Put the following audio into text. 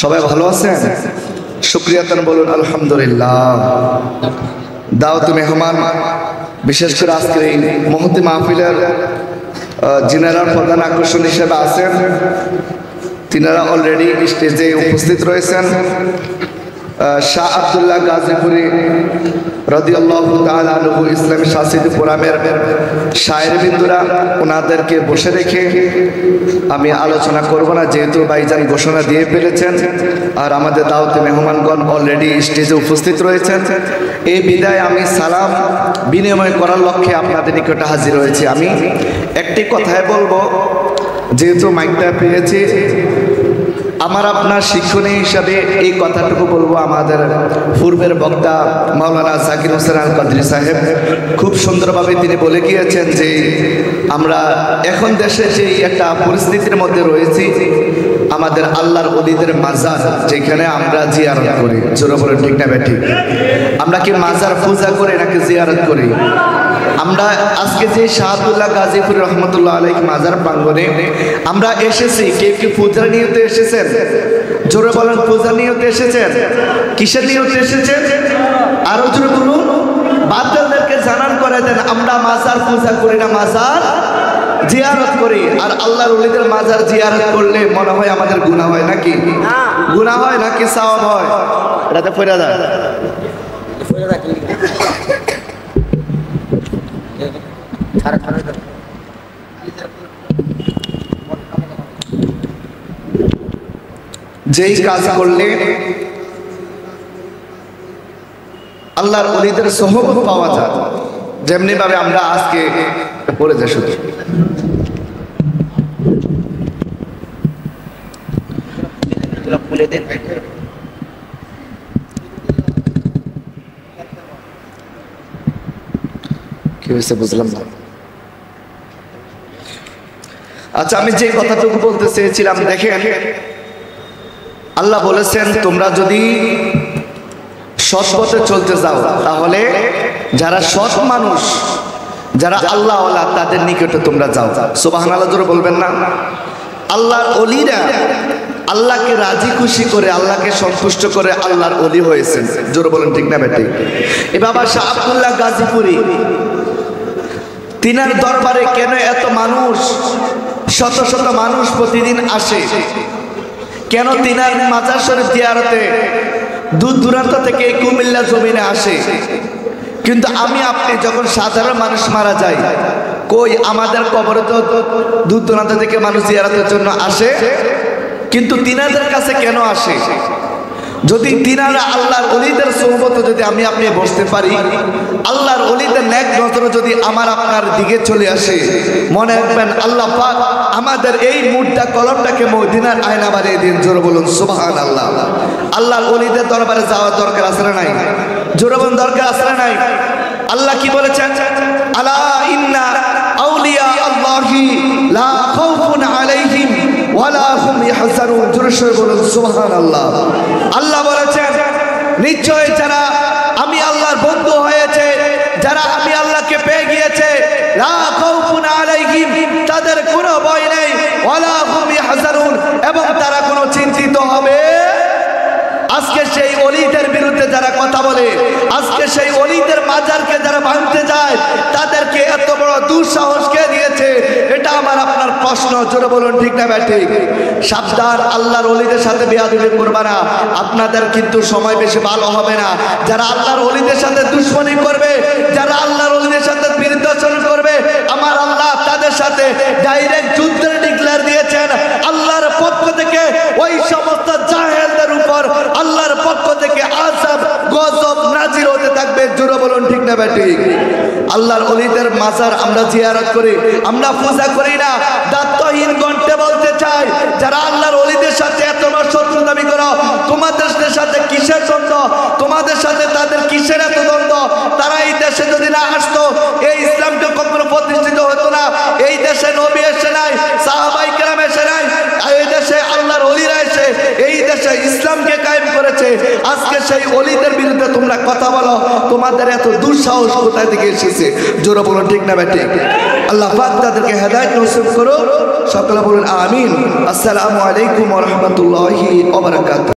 সবাই ভালো আছেন? শুকরিয়া তান বলুন আলহামদুলিল্লাহ। দাওয়াত মেহমান, বিশেষ করে আজকের এই মহতি মাহফিলের যিনারা প্রধান আকর্ষণ হিসেবে আছেন, তিনারা অলরেডি স্টেজে উপস্থিত রয়েছেন। শাহ আব্দুল্লাহ গাজীপুরি রাদিয়াল্লাহু তাআলা আনহু ইসলামী শাসিত ফোরামের শায়ের বিন্দুরা, ওনাদেরকে বসে রেখে আমি আলোচনা করব না, যেহেতু ভাইজান ঘোষণা দিয়ে ফেলেছেন আর আমাদের দাওয়াতে মেহমানগণ অলরেডি স্টেজে উপস্থিত রয়েছেন। এই বিদায় আমি সালাম বিনিময় করার লক্ষ্যে আপনাদের নিকটে হাজির হয়েছি। আমি একটি কথাই বলবো, যেহেতু মাইকটা পেয়েছি, আমার আপনার শিক্ষণীয় হিসাবে এই কথাটুকু বলবো। আমাদের পূর্বের বক্তা মাওলানা জাকির হোসেন আল কাদরি সাহেব খুব সুন্দরভাবে তিনি বলে গিয়েছেন যে আমরা এখন দেশে যেই একটা পরিস্থিতির মধ্যে রয়েছি, আমাদের আল্লাহর ওলিদের মাজার যেখানে আমরা জিয়ারত করি, জোরে বলে ঠিক না বেঠি? আমরা কি মাজার পূজা করি নাকি জিয়ারত করি? আমরা আজকে যে শাহ আব্দুল্লাহ গাজীপুরি রহমতুল্লাহ আলাইহি মাজার প্রাঙ্গণে আমরা এসেছি, কেউ কি পূজার নিয়তে এসেছেন? জোরে বলেন, পূজার নিয়তে এসেছেন? কিসের নিয়তে এসেছেন? আরো জোরে বলুন। বাচ্চাদেরকে জানান করে দেন, আমরা মাজার পূজা করি না, মাজার জিয়ারত করি। আর আল্লাহর ওলিদের মাজার জিয়ারত করলে মনে হয় আমাদের গুনাহ হয় নাকি? গুনাহ হয় নাকি সওয়াব হয়? এটাতে পড়া যায়। যেই কাজ করলে আল্লাহর ওলিদের সোহবত পাওয়া যায়, যেমনি ভাবে আমরা আজকে পড়ে যাই। শুধু কি হয়েছে বুঝলাম না। আচ্ছা, আমি যে কথাটুকু বলতে চেয়েছিলাম, দেখেন আল্লাহ বলেছেন তোমরা যদি সৎ পথে চলতে যাও, তাহলে যারা সৎ মানুষ, যারা আল্লাহ ওয়ালা, তাদের নিকটে তোমরা যাও। সুবহানাল্লাহ জোরে বলবেন না? আল্লাহর ওলিরা আল্লাহকে রাজি খুশি করে, আল্লাহকে সন্তুষ্ট করে আল্লাহর ওলি হয়েছেন। জোরে বলেন ঠিক না বেটি? এ বাবা শাহ আব্দুল্লাহ গাজীপুরি, তিনার দরবারে কেন এত মানুষ, শত শত মানুষ প্রতিদিন আসে? কেন তিনার মাজার শরীফ জিয়ারতে দূর দূরান্ত থেকে কুমিল্লা জমিনে আসে? কিন্তু আমি আপনি যখন সাধারণ মানুষ মারা যায়, কই আমাদের কবরে তো দূর দূরান্ত থেকে মানুষ জিয়ারতের জন্য আসে, কিন্তু তিনাদের কাছে কেন আসে? যদি তিনারা আল্লাহর ওলিদের সোহবতে যদি আমি আপনি বসতে পারি, আল্লাহর ওলিদের নেক নজর যদি আমার আপনার দিকে চলে আসে, মনে রাখবেন আল্লাহ পাক আমাদের এই মুদ্রা কলমটাকে মদিনার আয়না বানিয়ে দিন। জোরে বলুন সুবহানাল্লাহ। আল্লাহর ওলিদের দরবারে যাওয়ার দরকার আছে না নাই? জোরে বলুন দরকার আছে না নাই? আল্লাহ কি বলেছেন? আলা ইন্না আউলিয়া আল্লাহি লা খাউফুন আলাইহিম ওয়ালা হুম ইয়াহজানুন। জোরে বলুন সুবহানাল্লাহ। আল্লাহ বলেছেন নিশ্চয় যারা আমি আল্লাহর বন্ধু হয়েছে, যারা আমি আল্লাহকে পেয়ে গিয়েছে, লা খাউফুন আলাইহিম, তাদের কোনো ভয় নেই, ওয়ালা হুম ইয়াহজানুন, এবং তারা কোনো চিন্তিত হবে। আজকে সেই ওলিদের বিরুদ্ধে যারা কথা বলে, আজকে সেই ওলিদের মাজারকে যারা ভাঙতে যায়, তাদেরকে এত বড় দুঃসাহস কে দিয়েছে? এটা আমার আপনার প্রশ্ন। জোরে বলুন ঠিক না ব্যাঠিক? সাবধান, আল্লাহর ওলিদের সাথে বেয়াদবি করবে না, আপনাদের কিন্তু সময় বেশি ভালো হবে না। যারা আল্লাহর ওলিদের সাথে দুশ্মনী করবে, যারা আল্লাহর ওলিদের সাথে বিরুদ্ধাচরণ করবে, আমার আল্লাহ তাদের সাথে ডাইরেক্ট যুদ্ধের ডিক্লেয়ার দিয়েছেন। আল্লাহর পক্ষ থেকে ওই সমস্ত জাহেলদের উপর আল্লাহর পক্ষ থেকে আযাব গজব নাজিল হতে থাকবে। জোরে বলুন ঠিক না ব্যাঠিক? আল্লাহর ওলিদের মাজার আমরা জিয়ারত করি, আমরা পূজা করি না। দায়িত্বহীন গন্তে বলতে চাই, যারা আল্লাহর ওলিদের সাথে এত বড় শত্রু দাবি করো, তোমাদের সাথে কিসের দ্বন্দ্ব? তোমাদের সাথে তাদের কিসের এত দ্বন্দ্ব? তারা এই দেশে যদি না আসতো, এই ইসলামটা কখনো প্রতিষ্ঠিত হতো না। এই দেশে নবী এসে নাই, সাহাবায়ে কেরাম এসে নাই, এই দেশে আল্লাহর ওলিরা এসে এই দেশে ইসলামকে কায়েম করেছে। আজকে সেই ওলিদের বিরুদ্ধে তোমরা কথা বলো, তোমাদের এত দুঃসাহস কোথায় থেকে এসেছে? জোরে বলুন ঠিক না ব্যাঠিক? আল্লাহ পাক তাদেরকে হেদায়েত নসিব করো। সকলে বলুন আমিন। আসসালামু আলাইকুম ওয়া রাহমাতুল্লাহি ওয়া বারাকাতুহু।